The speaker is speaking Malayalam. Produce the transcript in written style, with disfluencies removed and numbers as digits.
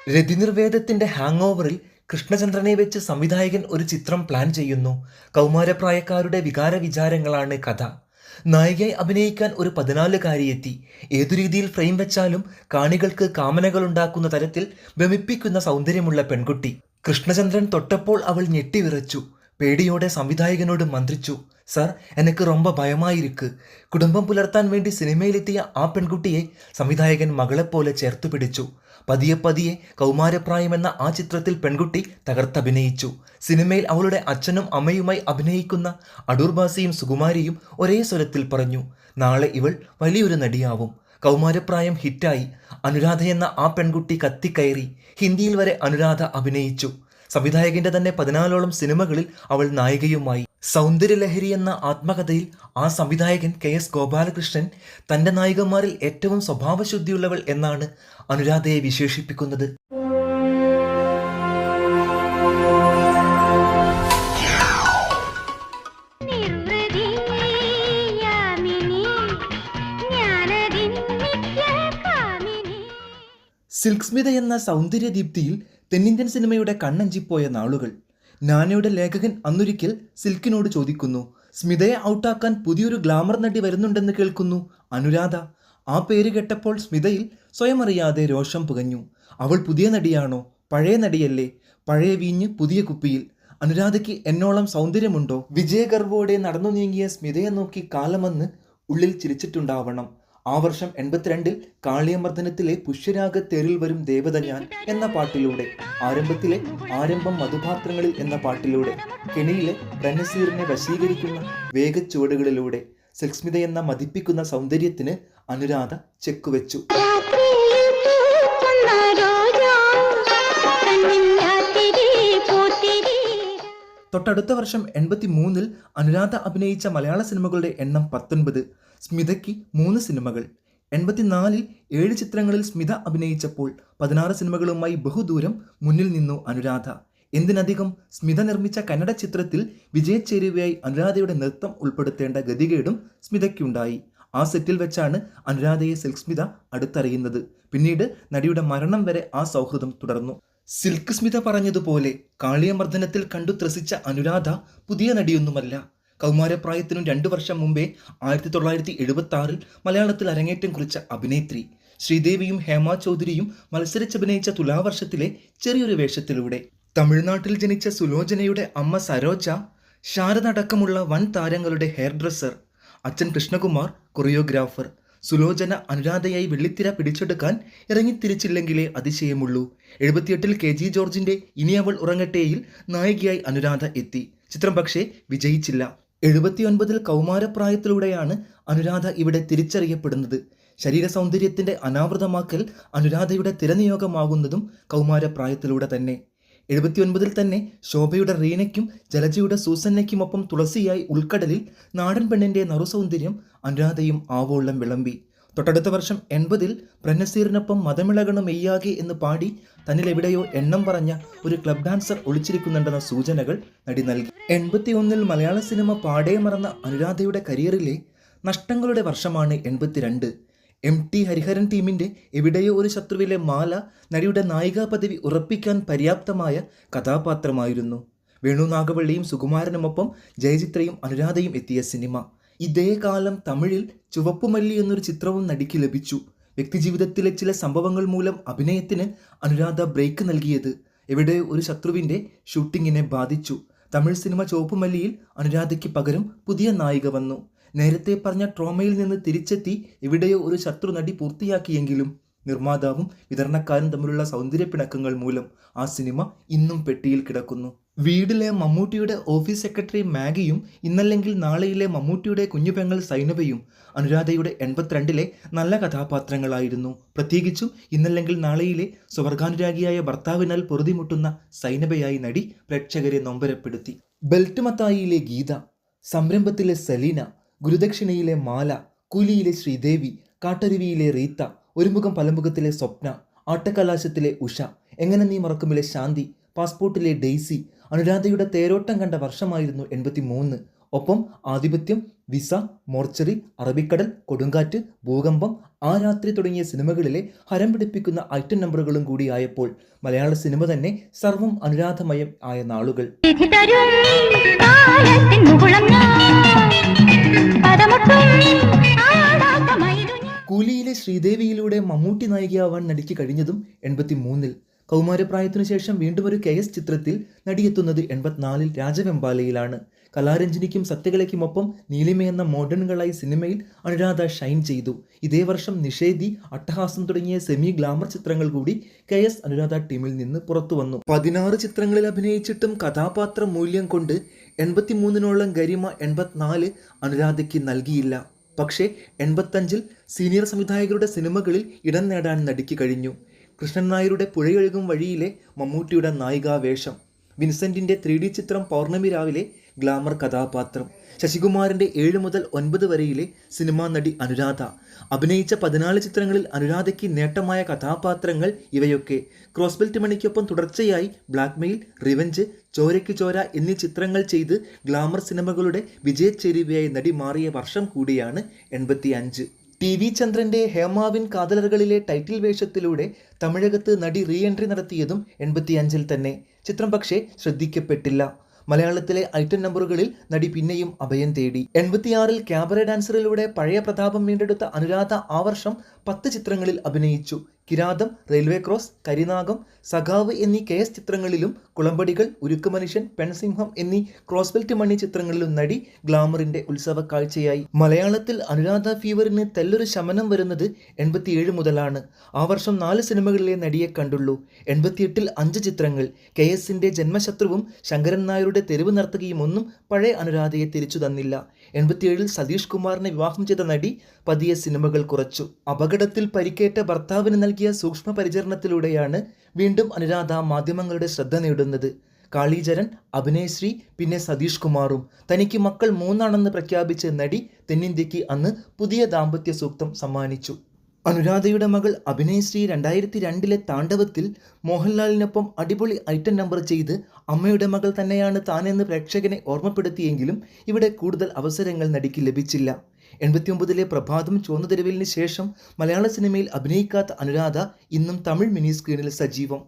രതിനിർവേദത്തിന്റെ ഹാങ് ഓവറിൽ കൃഷ്ണചന്ദ്രനെ വെച്ച് സംവിധായകൻ ഒരു ചിത്രം പ്ലാൻ ചെയ്യുന്നു. കൗമാരപ്രായക്കാരുടെ വികാര വിചാരങ്ങളാണ് കഥ. നായികയായി അഭിനയിക്കാൻ ഒരു 14-കാരിയെത്തി. ഏതു രീതിയിൽ ഫ്രെയിം വെച്ചാലും കാണികൾക്ക് കാമനകളുണ്ടാക്കുന്ന തരത്തിൽ ഭ്രമിപ്പിക്കുന്ന സൗന്ദര്യമുള്ള പെൺകുട്ടി. കൃഷ്ണചന്ദ്രൻ തൊട്ടപ്പോൾ അവൾ ഞെട്ടിവിറച്ചു. പേടിയോടെ സംവിധായകനോട് മന്ത്രിച്ചു, "സർ, എനിക്ക് ரொம்ப ഭയമായിരിക്ക്." കുടുംബം പുലർത്താൻ വേണ്ടി സിനിമയിലെത്തിയ ആ പെൺകുട്ടിയെ സംവിധായകൻ മകളെപ്പോലെ ചേർത്തു പിടിച്ചു. പതിയെ പതിയെ കൗമാരപ്രായമെന്ന ആ ചിത്രത്തിൽ പെൺകുട്ടി തകർത്തഭിനയിച്ചു. സിനിമയിൽ അവളുടെ അച്ഛനും അമ്മയുമായി അഭിനയിക്കുന്ന അടൂർ ബാസിയും സുകുമാരിയും ഒരേ സ്വരത്തിൽ പറഞ്ഞു, "നാളെ ഇവൾ വലിയൊരു നടിയാവും." കൗമാരപ്രായം ഹിറ്റായി. അനുരാധ എന്ന ആ പെൺകുട്ടി കത്തിക്കയറി. ഹിന്ദിയിൽ വരെ അനുരാധ അഭിനയിച്ചു. സംവിധായകന്റെ തന്നെ 14ഓളം സിനിമകളിൽ അവൾ നായികയുമായി. സൗന്ദര്യലഹരി എന്ന ആത്മകഥയിൽ ആ സംവിധായകൻ KS ഗോപാലകൃഷ്ണൻ തന്റെ നായികമാരിൽ ഏറ്റവും സ്വഭാവശുദ്ധിയുള്ളവൾ എന്നാണ് അനുരാധയെ വിശേഷിപ്പിക്കുന്നത്. സിൽക്ക് സ്മിത എന്ന സൗന്ദര്യദീപ്തിയിൽ തെന്നിന്ത്യൻ സിനിമയുടെ കണ്ണഞ്ചിപ്പോയ നാളുകൾ. നാനയുടെ ലേഖകൻ അന്നൊരിക്കൽ സിൽക്കിനോട് ചോദിക്കുന്നു, "സ്മിതയെ ഔട്ടാക്കാൻ പുതിയൊരു ഗ്ലാമർ നടി വരുന്നുണ്ടെന്ന് കേൾക്കുന്നു, അനുരാധ." ആ പേര് കേട്ടപ്പോൾ സ്മിതയിൽ സ്വയം അറിയാതെ രോഷം പുകഞ്ഞു. അവൾ പുതിയ നടിയാണോ? പഴയ നടിയല്ലേ? പഴയ വീഞ്ഞ് പുതിയ കുപ്പിയിൽ. അനുരാധയ്ക്ക് എന്നോളം സൗന്ദര്യമുണ്ടോ? വിജയഗർവോടെ നടന്നു നീങ്ങിയ സ്മിതയെ നോക്കി കാലമെന്ന് ഉള്ളിൽ ചിരിച്ചിട്ടുണ്ടാവണം. ആ വർഷം 82-ൽ കാളിയമർദ്ദനത്തിലെ പുഷ്യരാഗത്തേറിൽ വരും ദേവത ഞാൻ എന്ന പാട്ടിലൂടെ, ആരംഭത്തിലെ ആരംഭം മധുപാത്രങ്ങളിൽ എന്ന പാട്ടിലൂടെ, കെണിയിലെ ബ്രഹ്നസീറിനെ വശീകരിക്കുന്ന വേഗച്ചുവടുകളിലൂടെ സിൽക്സ്മിത എന്ന മതിപ്പിക്കുന്ന സൗന്ദര്യത്തിന് അനുരാധ ചെക്കുവെച്ചു. തൊട്ടടുത്ത വർഷം 83-ൽ അനുരാധ അഭിനയിച്ച മലയാള സിനിമകളുടെ എണ്ണം 19. സ്മിതയ്ക്ക് 3 സിനിമകൾ. 84-ൽ 7 ചിത്രങ്ങളിൽ സ്മിത അഭിനയിച്ചപ്പോൾ 16 സിനിമകളുമായി ബഹുദൂരം മുന്നിൽ നിന്നു അനുരാധ. എന്തിനധികം, സ്മിത നിർമ്മിച്ച കന്നഡ ചിത്രത്തിൽ വിജയച്ചേരുവയായി അനുരാധയുടെ നൃത്തം ഉൾപ്പെടുത്തേണ്ട ഗതികേടും സ്മിതയ്ക്കുണ്ടായി. ആ സെറ്റിൽ വെച്ചാണ് അനുരാധയെ സിൽക്ക് സ്മിത അടുത്തറിയുന്നത്. പിന്നീട് നടിയുടെ മരണം വരെ ആ സൗഹൃദം തുടർന്നു. സിൽക്ക് സ്മിത പറഞ്ഞതുപോലെ കാളിയമർദ്ദനത്തിൽ കണ്ടു ത്രസിച്ച അനുരാധ പുതിയ നടിയൊന്നുമല്ല. കൗമാരപ്രായത്തിനും 2 വർഷം മുമ്പേ 1976-ൽ മലയാളത്തിൽ അരങ്ങേറ്റം കുറിച്ച അഭിനേത്രി. ശ്രീദേവിയും ഹേമ ചൗധരിയും മത്സരിച്ചഭിനയിച്ച തുലാവർഷത്തിലെ ചെറിയൊരു വേഷത്തിലൂടെ. തമിഴ്നാട്ടിൽ ജനിച്ച സുലോചനയുടെ അമ്മ സരോജ, ശാരദ അടക്കമുള്ള വൻ താരങ്ങളുടെ ഹെയർ ഡ്രസ്സർ. അച്ഛൻ കൃഷ്ണകുമാർ കൊറിയോഗ്രാഫർ. സുലോചന അനുരാധയായി വെള്ളിത്തിര പിടിച്ചെടുക്കാൻ ഇറങ്ങിത്തിരിച്ചില്ലെങ്കിലേ അതിശയമുള്ളൂ. 78-ൽ KG ജോർജിന്റെ ഇനി അവൾ ഉറങ്ങട്ടെയിൽ നായികയായി അനുരാധ എത്തി. ചിത്രം പക്ഷേ വിജയിച്ചില്ല. 79-ൽ കൗമാരപ്രായത്തിലൂടെയാണ് അനുരാധ ഇവിടെ തിരിച്ചറിയപ്പെടുന്നത്. ശരീര സൗന്ദര്യത്തിന്റെ അനാവൃതമാക്കൽ അനുരാധയുടെ തിരനിയോഗമാകുന്നതും കൗമാരപ്രായത്തിലൂടെ തന്നെ. 79-ൽ തന്നെ ശോഭയുടെ റീനയ്ക്കും ജലജയുടെ സൂസന്നയ്ക്കുമൊപ്പം തുളസിയായി ഉൾക്കടലിൽ നാടൻ പെണ്ണിന്റെ നറുസൗന്ദര്യം അനുരാധയും ആവോളം വിളമ്പി. തൊട്ടടുത്ത വർഷം 80-ൽ ബ്രഹ്നസീറിനൊപ്പം മതമിളകണം മെയ്യാകെ എന്ന് പാടി തന്നിലെവിടെയോ എണ്ണം പറഞ്ഞ ഒരു ക്ലബ് ഡാൻസർ ഒളിച്ചിരിക്കുന്നുണ്ടെന്ന സൂചനകൾ നടി നൽകി. 81-ൽ മലയാള സിനിമ പാടേ മറന്ന അനുരാധയുടെ കരിയറിലെ നഷ്ടങ്ങളുടെ വർഷമാണ് 82. MT ഹരിഹരൻ ടീമിന്റെ എവിടെയോ ഒരു ശത്രുവിലെ മാല നടിയുടെ നായികാ പദവി ഉറപ്പിക്കാൻ പര്യാപ്തമായ കഥാപാത്രമായിരുന്നു. വേണു നാഗവള്ളിയും സുകുമാരനുമൊപ്പം ജയചിത്രയും അനുരാധയും എത്തിയ സിനിമ. ഇതേ കാലം തമിഴിൽ ചുവപ്പുമല്ലി എന്നൊരു ചിത്രവും നടിക്ക് ലഭിച്ചു. വ്യക്തിജീവിതത്തിലെ ചില സംഭവങ്ങൾ മൂലം അഭിനയത്തിന് അനുരാധ ബ്രേക്ക് നൽകിയത് എവിടെയോ ഒരു ശത്രുവിന്റെ ഷൂട്ടിങ്ങിനെ ബാധിച്ചു. തമിഴ് സിനിമ ചുവപ്പുമല്ലിയിൽ അനുരാധയ്ക്ക് പകരം പുതിയ നായിക വന്നു. നേരത്തെ പറഞ്ഞ ട്രോമയിൽ നിന്ന് തിരിച്ചെത്തി എവിടെയോ ഒരു ശത്രു നടി പൂർത്തിയാക്കിയെങ്കിലും നിർമ്മാതാവും വിതരണക്കാരും തമ്മിലുള്ള സൗന്ദര്യപ്പിണക്കങ്ങൾ മൂലം ആ സിനിമ ഇന്നും പെട്ടിയിൽ കിടക്കുന്നു. വീടിലെ മമ്മൂട്ടിയുടെ ഓഫീസ് സെക്രട്ടറി മാഗിയും ഇന്നല്ലെങ്കിൽ നാളെയിലെ മമ്മൂട്ടിയുടെ കുഞ്ഞുപെങ്ങൾ സൈനബയും അനുരാധയുടെ 82-ലെ നല്ല കഥാപാത്രങ്ങളായിരുന്നു. പ്രത്യേകിച്ചും ഇന്നല്ലെങ്കിൽ നാളെയിലെ സ്വർഗാനുരാഗിയായ ഭർത്താവിനാൽ പൊറുതിമുട്ടുന്ന സൈനബയായി നടി പ്രേക്ഷകരെ നൊമ്പരപ്പെടുത്തി. ബെൽറ്റ് മത്തായിയിലെ ഗീത, സംരംഭത്തിലെ സലീന, ഗുരുദക്ഷിണയിലെ മാല, കൂലിയിലെ ശ്രീദേവി, കാട്ടരുവിയിലെ റീത്ത, ഒരുമുഖം പലമുഖത്തിലെ സ്വപ്ന, ആട്ടക്കലാശത്തിലെ ഉഷ, എങ്ങനെ നീ മറക്കുമിലെ ശാന്തി, പാസ്പോർട്ടിലെ ഡെയ്സി. അനുരാധയുടെ തേരോട്ടം കണ്ട വർഷമായിരുന്നു 83. ഒപ്പം ആധിപത്യം, വിസ, മോർച്ചറി, അറബിക്കടൽ, കൊടുങ്കാറ്റ്, ഭൂകമ്പം, ആ രാത്രി തുടങ്ങിയ സിനിമകളിലെ ഹരം പിടിപ്പിക്കുന്ന ഐറ്റം നമ്പറുകളും കൂടിയായപ്പോൾ മലയാള സിനിമ തന്നെ സർവം അനുരാധമയം ആയ നാളുകൾ. കൂലിയിലെ ശ്രീദേവിയിലൂടെ മമ്മൂട്ടി നായികയാവാൻ നടിക്ക് കഴിഞ്ഞതും 83-ൽ. കൗമാരപ്രായത്തിനു ശേഷം വീണ്ടും ഒരു KS ചിത്രത്തിൽ നടിയെത്തുന്നത് 84-ൽ രാജവെമ്പാലയിലാണ്. കലാരഞ്ജിനിക്കും സത്യകലയ്ക്കുമൊപ്പം നീലിമ എന്ന മോഡേണുകളായി സിനിമയിൽ അനുരാധ ഷൈൻ ചെയ്തു. ഇതേ വർഷം നിഷേധി, അട്ടഹാസം തുടങ്ങിയ സെമി ഗ്ലാമർ ചിത്രങ്ങൾ കൂടി KS അനുരാധ ടീമിൽ നിന്ന് പുറത്തു വന്നു. 16 ചിത്രങ്ങളിൽ അഭിനയിച്ചിട്ടും കഥാപാത്ര മൂല്യം കൊണ്ട് 83-നോളം ഗരിമ 84 അനുരാധയ്ക്ക് നൽകിയില്ല. പക്ഷേ 85-ൽ സീനിയർ സംവിധായകരുടെ സിനിമകളിൽ ഇടം നേടാൻ നടിക്ക് കഴിഞ്ഞു. കൃഷ്ണൻ നായരുടെ പുഴയൊഴുകും വഴിയിലെ മമ്മൂട്ടിയുടെ നായികാവേഷം, വിൻസെന്റിന്റെ 3D ചിത്രം പൗർണമി രാവിലെ ഗ്ലാമർ കഥാപാത്രം, ശശികുമാറിന്റെ 7 മുതൽ 9 വരെയിലെ സിനിമാ നടി അനുരാധ, അഭിനയിച്ച 14 ചിത്രങ്ങളിൽ അനുരാധയ്ക്ക് നേട്ടമായ കഥാപാത്രങ്ങൾ ഇവയൊക്കെ. ക്രോസ് ബെൽറ്റ് മണിക്കൊപ്പം തുടർച്ചയായി ബ്ലാക്ക്മെയിൽ, റിവെഞ്ച്, ചോരയ്ക്ക് ചോര എന്നീ ചിത്രങ്ങൾ ചെയ്ത് ഗ്ലാമർ സിനിമകളുടെ വിജയച്ചേരുവയായി നടി മാറിയ വർഷം കൂടിയാണ് 85. TV ചന്ദ്രന്റെ ഹേമാവിൻ കാതലറുകളിലെ ടൈറ്റിൽ വേഷത്തിലൂടെ തമിഴകത്ത് നടി റീ എൻട്രി നടത്തിയതും 85-ൽ തന്നെ. ചിത്രം പക്ഷേ ശ്രദ്ധിക്കപ്പെട്ടില്ല. മലയാളത്തിലെ ഐറ്റം നമ്പറുകളിൽ നടി പിന്നെയും അഭയം തേടി. 86-ൽ ക്യാബറെ ഡാൻസറിലൂടെ പഴയ പ്രതാപം വീണ്ടെടുത്ത അനുരാധ ആ വർഷം 10 ചിത്രങ്ങളിൽ അഭിനയിച്ചു. കിരാതം, റെയിൽവേ ക്രോസ്, കരിനാഗം, സഖാവ് എന്നീ KS ചിത്രങ്ങളിലും കുളമ്പടികൾ, ഉരുക്കുമനുഷ്യൻ, പെൺസിംഹം എന്നീ ക്രോസ് ബെൽറ്റ് മണി ചിത്രങ്ങളിലും നടി ഗ്ലാമറിന്റെ ഉത്സവ കാഴ്ചയായി. മലയാളത്തിൽ അനുരാധ ഫീവറിന് തെല്ലൊരു ശമനം വരുന്നത് 87 മുതലാണ്. ആ വർഷം 4 സിനിമകളിലെ നടിയെ കണ്ടുള്ളൂ. 88-ൽ 5 ചിത്രങ്ങൾ. KSന്റെ ജന്മശത്രുവും ശങ്കരൻ നായരുടെ തെരുവ് നർത്തകിയും ഒന്നും പഴയ അനുരാധയെ തിരിച്ചു തന്നില്ല. 87-ൽ സതീഷ് കുമാറിനെ വിവാഹം ചെയ്ത നടി പതിയെ സിനിമകൾ കുറച്ചു. അപകടത്തിൽ പരിക്കേറ്റ ഭർത്താവിന് നൽകിയ സൂക്ഷ്മ പരിചരണത്തിലൂടെയാണ് വീണ്ടും അനുരാധ മാധ്യമങ്ങളുടെ ശ്രദ്ധ നേടുന്നത്. കാളീചരൺ, അഭിനയശ്രീ, പിന്നെ സതീഷ് കുമാറും. തനിക്ക് മക്കൾ 3 പ്രഖ്യാപിച്ച നടി തെന്നിന്ത്യക്ക് അന്ന് പുതിയ ദാമ്പത്യ സൂക്തം സമ്മാനിച്ചു. അനുരാധയുടെ മകൾ അഭിനയശ്രീ 2002-ലെ താണ്ഡവത്തിൽ മോഹൻലാലിനൊപ്പം അടിപൊളി ഐറ്റം നമ്പർ ചെയ്ത് അമ്മയുടെ മകൾ തന്നെയാണ് താനെന്ന് പ്രേക്ഷകനെ ഓർമ്മപ്പെടുത്തിയെങ്കിലും ഇവിടെ കൂടുതൽ അവസരങ്ങൾ നടിക്ക് ലഭിച്ചില്ല. 89-ലെ പ്രഭാതം, ചുവന്നുതെരുവിലിന് ശേഷം മലയാള സിനിമയിൽ അഭിനയിക്കാത്ത അനുരാധ ഇന്നും തമിഴ് മിനി സ്ക്രീനിൽ സജീവം.